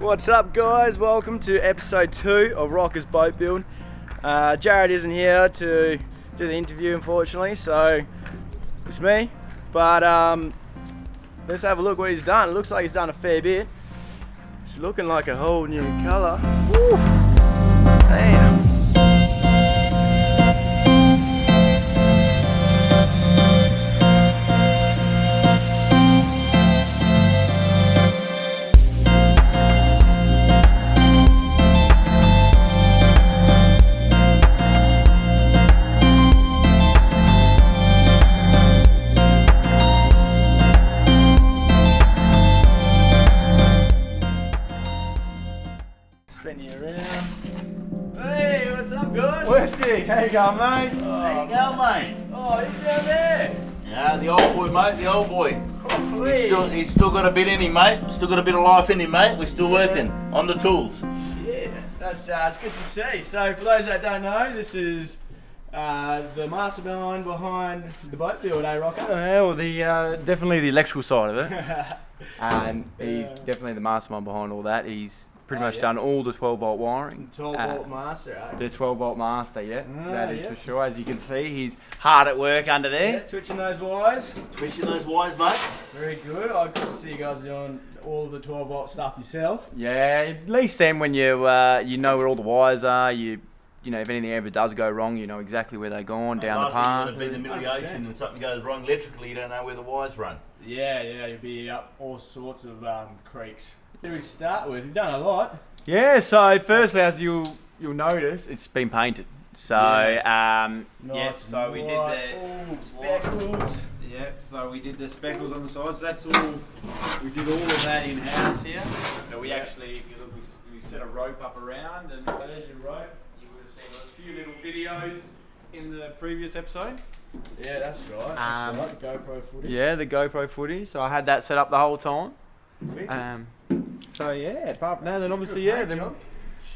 What's up, guys? Welcome to episode 2 of Rockers Boat Build. Jared isn't here to do the interview, unfortunately, so it's me. But let's have a look what he's done. It looks like he's done a fair bit. It's looking like a whole new colour. Woo! Damn. Spin you around. Hey, what's up, guys? Wesley, how you going, mate? There you go, mate. Oh, he's down there. Yeah, the old boy, mate, the old boy. Oh, He's still got a bit in him, mate. Still got a bit of life in him, mate. We're still working on the tools. Yeah, that's it's good to see. So, for those that don't know, this is the mastermind behind the boat build, eh, Rocker? Well, definitely the electrical side of it. He's definitely the mastermind behind all that. He's pretty much done all the 12-volt wiring. 12-volt master, eh? The 12-volt master, that is for sure. As you can see, he's hard at work under Yeah, there. twitching those wires. Twitching those wires, mate. Very good. Oh, good to see you guys doing all of the 12-volt stuff yourself. Yeah, at least then when you know where all the wires are, you know if anything ever does go wrong, you know exactly where they're going down the path. Last thing you're going to be in the middle of the ocean and something goes wrong electrically, you don't know where the wires run. Yeah, you'll be up all sorts of creeks. What do we start with? We've done a lot. Yeah, so firstly, as you'll notice, it's been painted. So, Nice. so we did the speckles. Yep, so we did the speckles on the sides. That's all. We did all of that in house here. So we actually, if you look, we set a rope up around, and There's your rope. you would have seen a few little videos in the previous episode. Yeah, that's right. That's right. GoPro footage. Yeah, the GoPro footage. So I had that set up the whole time. Wicked. So yeah, apart from that, then It's a obviously good paint job.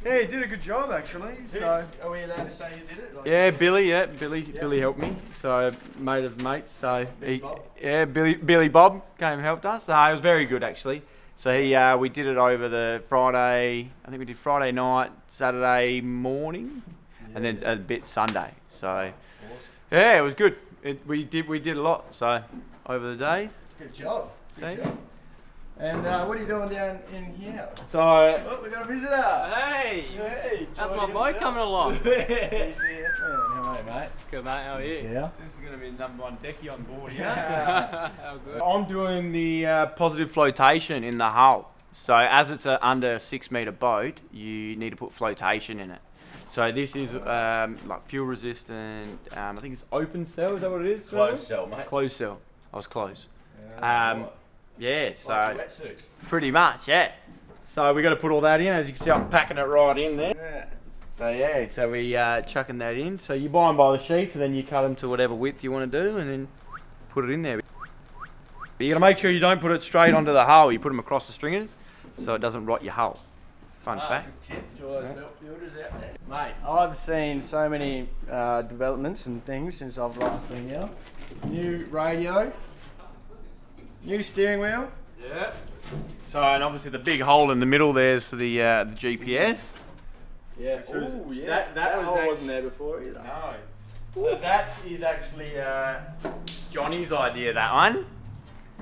yeah, he did a good job actually. So. Are we allowed to say you did it? Like, Yeah, Billy helped me. So mate of mates. So Billy Bob. Billy Bob came and helped us. It was very good actually. So we did it over the Friday. I think we did Friday night, Saturday morning, and then a bit Sunday. So Awesome. yeah, it was good. We did a lot. So over the days. Good job. Good Thanks. job. And what are you doing down in here? So Oh, we got a visitor. Hey! Hey, That's join my boy yourself. coming along. DCF man. How are you, mate? Good mate, how are you? Yeah. this is going to be number one decky on board here. How good. I'm doing the positive flotation in the hull. So as it's a under 6 metre boat, you need to put flotation in it. So this is like fuel resistant. I think it's open cell. Is that what it is? Closed cell, mate. Closed cell. I was close. Right. Yeah. So Like wetsuits. pretty much, yeah. So we got to put all that in. As you can see, I'm packing it right in there. Yeah. So yeah, so we chucking that in. So you buy them by the sheet, and then you cut them to whatever width you want to do, and then put it in there. But you got to make sure you don't put it straight onto the hull. You put them across the stringers, so it doesn't rot your hull. Fun fact. Good tip to all those milk builders out there. Mate, I've seen so many developments and things since I've last been here. New radio. New steering wheel. Yeah. So and obviously the big hole in the middle there's for the GPS. Yeah. was- Ooh, yeah. that That was hole actually- wasn't there before either. No. So that is actually Johnny's idea. That one.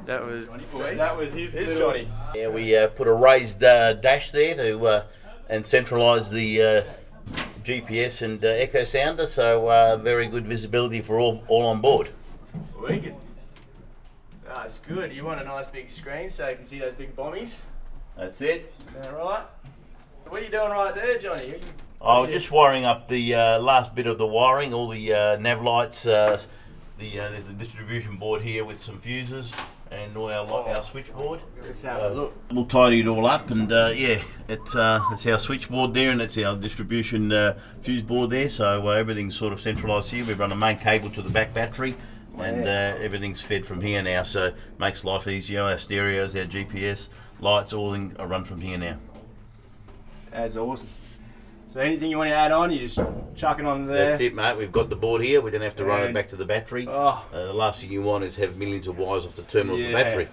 That was Johnny boy. That was his. It's little- Johnny. Yeah, we put a raised dash there to and centralise the GPS and echo sounder, so very good visibility for all on board. Wicked. That's good. You want a nice big screen so you can see those big bombies. That's it. Is that right? What are you doing right there, Johnny? Oh, just wiring up the last bit of the wiring, all the nav lights. There's a distribution board here with some fuses and all our switchboard. Let's have a look. We'll tidy it all up, and it's our switchboard there, and it's our distribution fuse board there. So everything's sort of centralised here. We've run a main cable to the back battery, and everything's fed from here now. So it makes life easier. Our stereos, our GPS lights, all are run from here now. That's awesome. So anything you want to add on, you just chuck it on there. That's it, mate. We've got the board here. We don't have to run it And- back to the battery. Oh, The last thing you want is have millions of wires off the terminals of the Yeah. battery.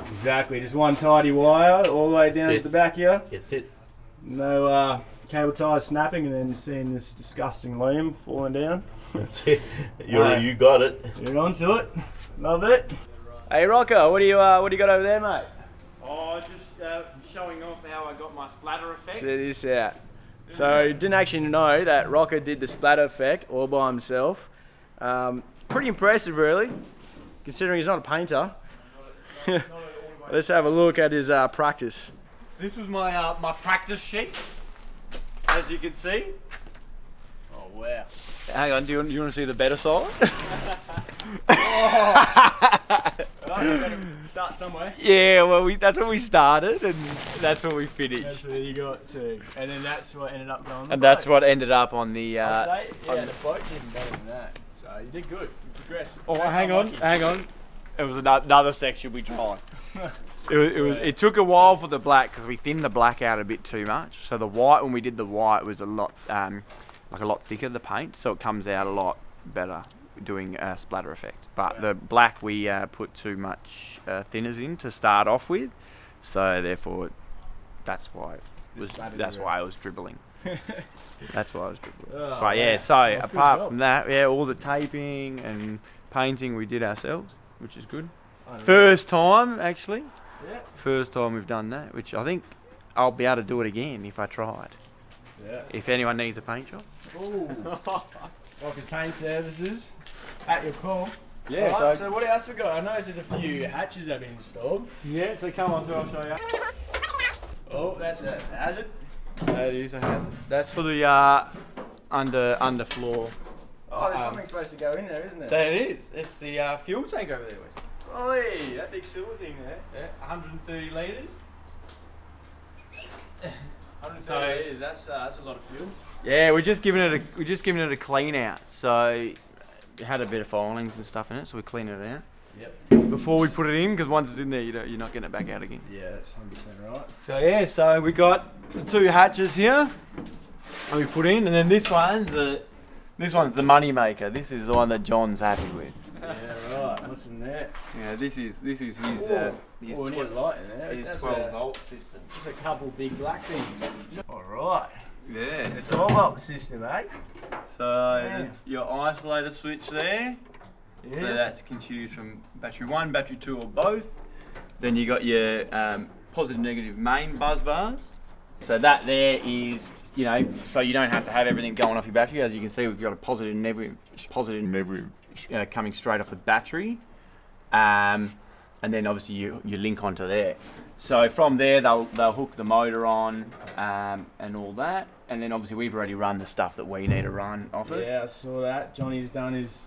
exactly. Just one tidy wire all the way down That's to it. the back here. That's it. No cable ties snapping, and then seeing this disgusting loom falling down. That's it. Right. You got it. You're onto it. Love it. Hey Rocco, what do you got over there, mate? Oh, just showing off how I got my splatter effect. Check this out. So didn't actually know that Rocco did the splatter effect all by himself. Pretty impressive, really, considering he's not a painter. Let's have a look at his practice. This was my my practice sheet, as you can see. Oh wow! Hang on, do you want to see the better side? Start somewhere. Yeah, well, that's where we started, and that's where we That's finished. where you got to, and then that's what ended up going. And that's what ended up on the. I'd say, yeah, the boat's even better than that. So you did good. You progressed. Oh, That's hang on, unlucky. hang on. It was another section we tried. It took a while for the black because we thinned the black out a bit too much. So the white, when we did the white, was a lot like a lot thicker, the paint, so it comes out a lot better doing a splatter effect. But the black we put too much thinners in to start off with, so therefore that's why it was splattered that's everywhere. why I was dribbling. That's why I was dribbling. Oh, But yeah, wow. so Well, good apart job. from that, yeah, all the taping and painting we did ourselves, which is good. Unreal. First time, actually. Yeah. First time we've done that, which I think I'll be able to do it again if I tried. Yeah. If anyone needs a paint job. Ooh. Rocker's Paint Services at your call. Yeah, Alright, so what else we got? I noticed there's a few hatches that have been installed. yeah, so come on, I'll show you. Oh, that's a hazard. That is a hazard. That's for the underfloor. Oh, there's something supposed to go in there, isn't there? That it is. It's the fuel tank over there. Wes. Oi, that big silver thing there. Yeah, 130 litres. 130 litres, that's a lot of fuel. Yeah, we're just giving it a clean out. So it had a bit of filings and stuff in it, so we're cleaning it out Yep. before we put it in. Because once it's in there, you're not getting it back out again. Yeah, that's 100% right. So yeah, so we got the two hatches here, and we put in, and then this one's the money maker. This is the one that John's happy with. Yeah, right. What's in there? Yeah, this is his Oh, we need a light in there. his That's 12 volt system. Just a couple big black things. All right. Yeah. The 12 volt system, eh? So it's your isolator switch there. Yeah. So that can choose from battery 1, battery 2, or both. Then you got your positive, negative main buzz bars. So that there is, so you don't have to have everything going off your battery. As you can see, we've got a positive and negative coming straight off the battery. And then obviously you link onto there. So from there they'll hook the motor on and all that. And then obviously we've already run the stuff that we need to run off it. Yeah, I saw that. Johnny's done his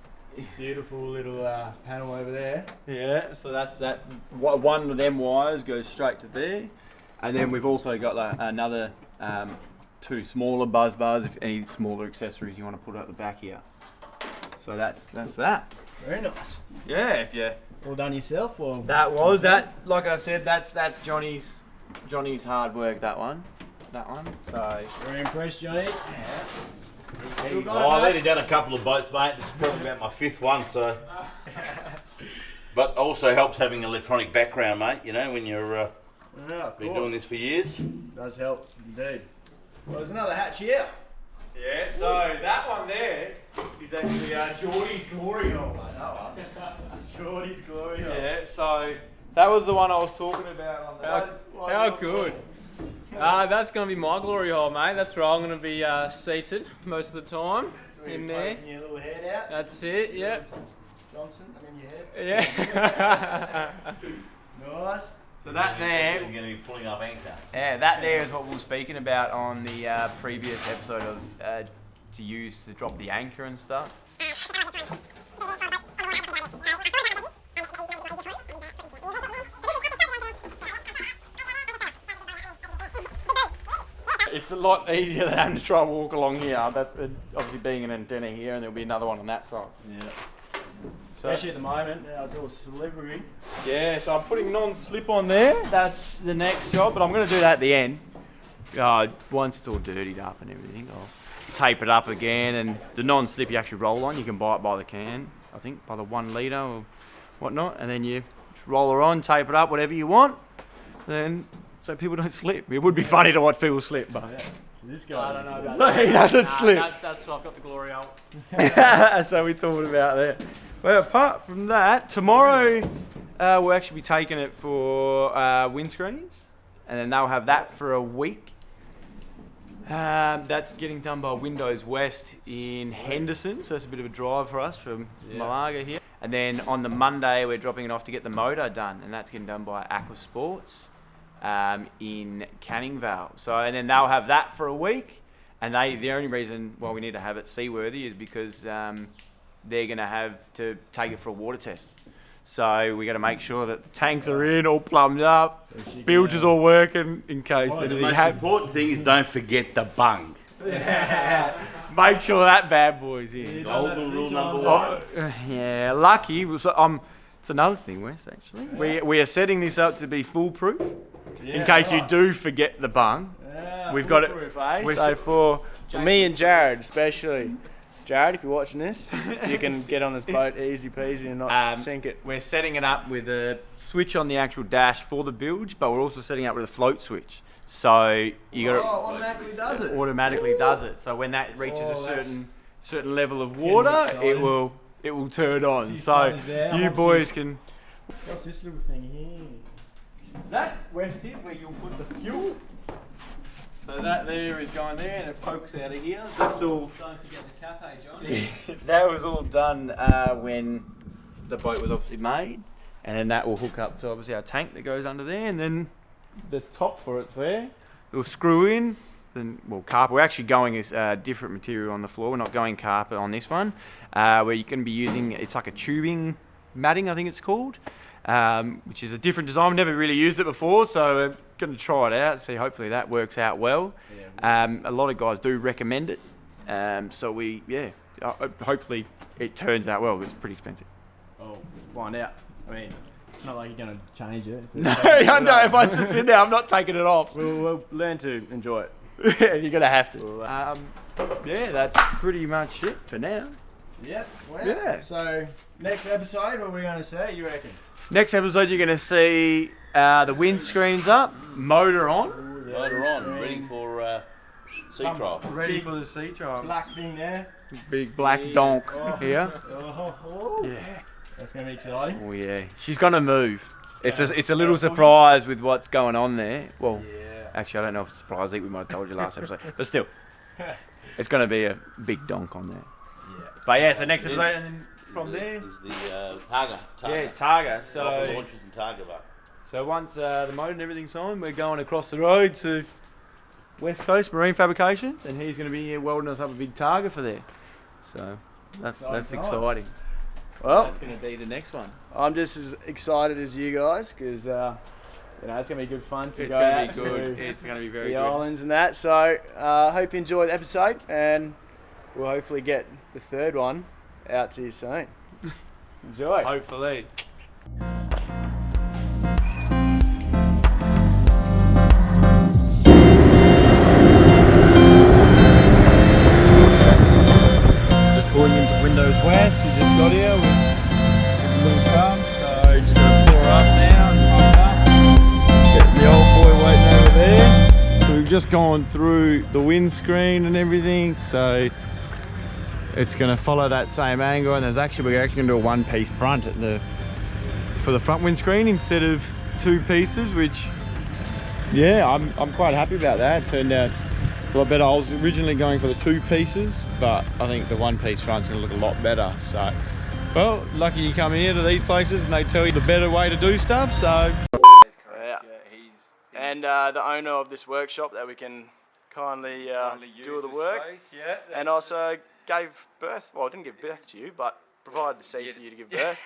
beautiful little panel over there. Yeah, so that's that. One of them wires goes straight to there, and then we've also got another two smaller buzz bars. If any smaller accessories you want to put at the back here. So that's that. Very nice. Yeah, if you All done yourself, or? that. Like I said, that's Johnny's hard work. That one. So Very impressed, Johnny. He's still Oh, got I've it, mate. already done a couple of boats, mate. This is probably about my 5th one, so. But also helps having electronic background, mate. When you're Yeah, of been course. doing this for years. Does help, indeed. Well, there's another hatch here. yeah, so that one there is actually Geordie's glory hole. Shorty's glory hole. Yeah, so that was the one I was talking about. How good. That's going to be my glory hole, mate. That's where I'm going to be seated most of the time. So In you're there. poking your little head out. That's it, yep. Johnson, I'm in your head. Yeah. Nice. So that there, You're going to be pulling up anchor. yeah, that there is what we were speaking about on the previous episode of to use to drop the anchor and stuff. It's a lot easier than having to try and walk along here. That's obviously being an antenna here, and there'll be another one on that side. Yeah. So, Especially at the moment, now it's all slippery. yeah, so I'm putting non-slip on there. That's the next job, but I'm going to do that at the end. once it's all dirtied up and everything, I'll tape it up again. And the non-slip you actually roll on, you can buy it by the can, I think, by the 1 litre or whatnot. And then you just roll her on, tape it up, whatever you want. Then, so people don't slip. It would be funny to watch people slip, but So this I guy don't know about so that. he doesn't slip. That's what I've got the glory of. So we thought about that. Well, apart from that, tomorrow we'll actually be taking it for windscreens, and then they'll have that for a week. That's getting done by Windows West in Henderson, so that's a bit of a drive for us from Malaga here. And then on the Monday, we're dropping it off to get the motor done, and that's getting done by Aqua Sports in Canning Vale. So, and then they'll have that for a week. And the only reason why we need to have it seaworthy is because they're going to have to take it for a water test. So we got to make sure that the tanks are in, all plumbed up, bilges all working in case The anything most happens. important thing is don't forget the bung. Make sure that bad boy's in. Golden rule number Oh, one. yeah, lucky. So, it's another thing, Wes, actually. We are setting this up to be foolproof. In case you do forget the bung. We've got it. we're So for me and Jared especially, Jared, if you're watching this, you can get on this boat easy peasy and not sink it. We're setting it up with a switch on the actual dash for the bilge, but we're also setting it up with a float switch. So you got automatically does it. automatically does it. So when that reaches a certain level of water, it will turn on. So phones there. you What's boys this? can. What's this little thing here? That West is where you'll put the fuel. So that there is going there, and it pokes out of here. That's all. Don't forget the cafe, John. That was all done when the boat was obviously made, and then that will hook up to obviously our tank that goes under there, and then the top for it's there. It'll screw in. Then carpet. We're actually going as different material on the floor. We're not going carpet on this one. Where you can be using, it's like a tubing matting, I think it's called, which is a different design. We've never really used it before, so we're going to try it out. See, hopefully that works out well. A lot of guys do recommend it. So hopefully it turns out well. But it's pretty expensive. Oh, find out. I mean, it's not like you're going to change it. No, I know. Once it's in there, I'm not taking it off. We'll learn to enjoy it. You're gonna have to. That's pretty much it for now. Yep. Well, Yeah. So next episode, what are we going to say? You reckon? Next episode, you're gonna see the windscreen's up, motor on, Motor on, ready for sea trial. ready for the sea trial. Black thing there. Big black donk here. Yeah. That's going to be exciting. Oh yeah, she's gonna move. It's a little surprise with what's going on there. Well, actually, I don't know if it's a surprise. I think we might have told you last episode, but still, it's gonna be a big donk on there. Yeah. But yeah, so next episode, and then from there, Is the Targa. yeah, Targa. Rocket So. launches in Targa. So once the motor and everything's on, we're going across the road to West Coast Marine Fabrications, and he's going to be here welding us up a big Targa for there. So that's exciting. Well, That's going to be the next one. I'm just as excited as you guys because it's going to be good fun to It's go going out to be good. to It's going to be very the good. islands and that. So hope you enjoyed the episode, and we'll hopefully get the third one out to you soon. Enjoy. Hopefully. Just pulling into Windows West. We just got here with a little pump, so just going to pour up now and pump up. Get the old boy waiting over there. So we've just gone through the windscreen and everything, so it's going to follow that same angle, and we're actually going to do a one-piece front for the front windscreen instead of two pieces, which I'm quite happy about that. It turned out a lot better. I was originally going for the two pieces, but I think the one-piece front's going to look a lot better. So, well, lucky you come here to these places and they tell you the better way to do stuff. So, Yeah. And the owner of this workshop that we can kindly do all the work, and also gave birth. Well, I didn't give birth to you, but provided the seed for you to give birth.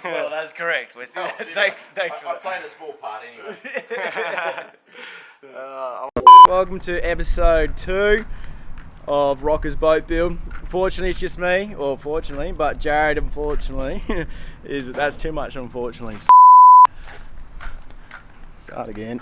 well, that's correct. Thanks for I played a small part anyway. Welcome to episode 2 of Rockers Boat Build. Unfortunately, it's just me, or fortunately, but Jared, unfortunately, that's too much. Unfortunately. Start again.